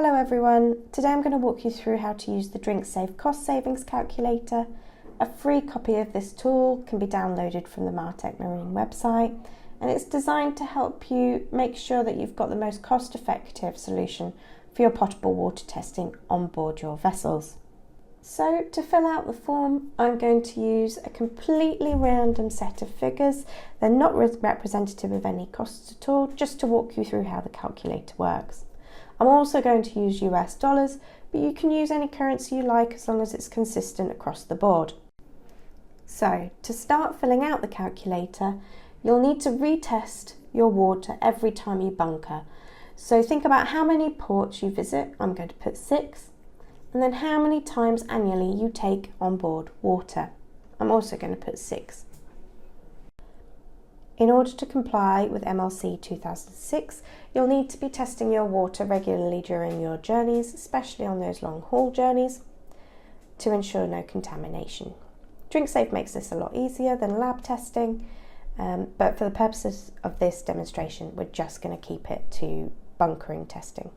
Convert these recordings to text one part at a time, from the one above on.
Hello everyone, today I'm going to walk you through how to use the DrinkSafe cost savings calculator. A free copy of this tool can be downloaded from the Martek Marine website, and it's designed to help you make sure that you've got the most cost-effective solution for your potable water testing on board your vessels. So to fill out the form, I'm going to use a completely random set of figures. They're not representative of any costs at all, just to walk you through how the calculator works. I'm also going to use US dollars, but you can use any currency you like as long as it's consistent across the board. So, to start filling out the calculator, you'll need to retest your water every time you bunker. So think about how many ports you visit, I'm going to put 6, and then how many times annually you take on board water. I'm also going to put 6. In order to comply with MLC 2006, you'll need to be testing your water regularly during your journeys, especially on those long haul journeys, to ensure no contamination. DrinkSafe makes this a lot easier than lab testing, but for the purposes of this demonstration, we're just going to keep it to bunkering testing.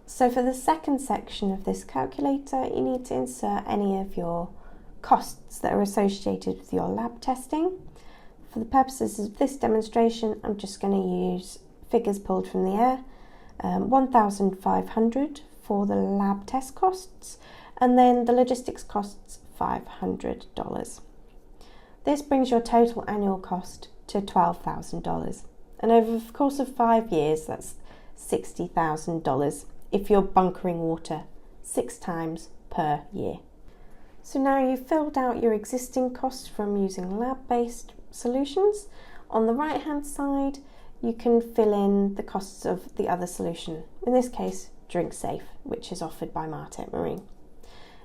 So for the second section of this calculator, you need to insert any of your costs that are associated with your lab testing. For the purposes of this demonstration, I'm just going to use figures pulled from the air, 1,500 for the lab test costs, and then the logistics costs $500. This brings your total annual cost to $12,000, and over the course of 5 years, that's $60,000 if you're bunkering water 6 times per year. So now you've filled out your existing costs from using lab-based solutions. On the right hand side, you can fill in the costs of the other solution, in this case DrinkSafe, which is offered by Martek Marine.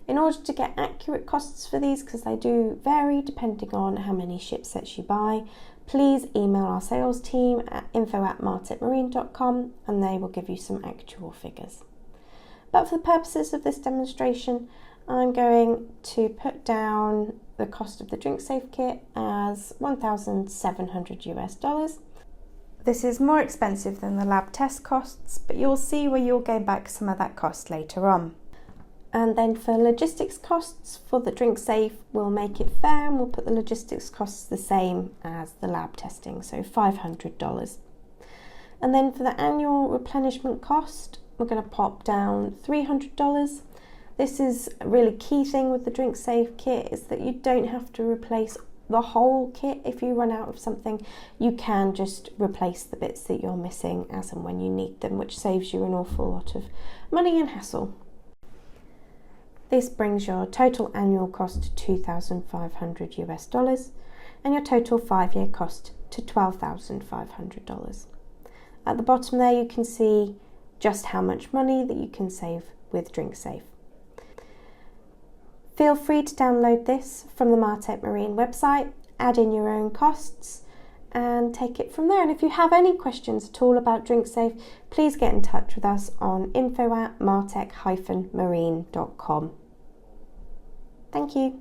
In order to get accurate costs for these, because they do vary depending on how many ship sets you buy, please email our sales team at info@martekmarine.com and they will give you some actual figures. But for the purposes of this demonstration, I'm going to put down the cost of the DrinkSafe kit as $1,700 US. This is more expensive than the lab test costs, but you'll see where you'll gain back some of that cost later on. And then for logistics costs for the DrinkSafe, we'll make it fair and we'll put the logistics costs the same as the lab testing, so $500. And then for the annual replenishment cost, we're going to pop down $300. This is a really key thing with the DrinkSafe kit, is that you don't have to replace the whole kit. If you run out of something, you can just replace the bits that you're missing as and when you need them, which saves you an awful lot of money and hassle. This brings your total annual cost to $2,500 US and your total 5-year cost to $12,500. At the bottom there you can see just how much money that you can save with DrinkSafe. Feel free to download this from the Martek Marine website, add in your own costs and take it from there. And if you have any questions at all about DrinkSafe, please get in touch with us on info@martek-marine.com. Thank you.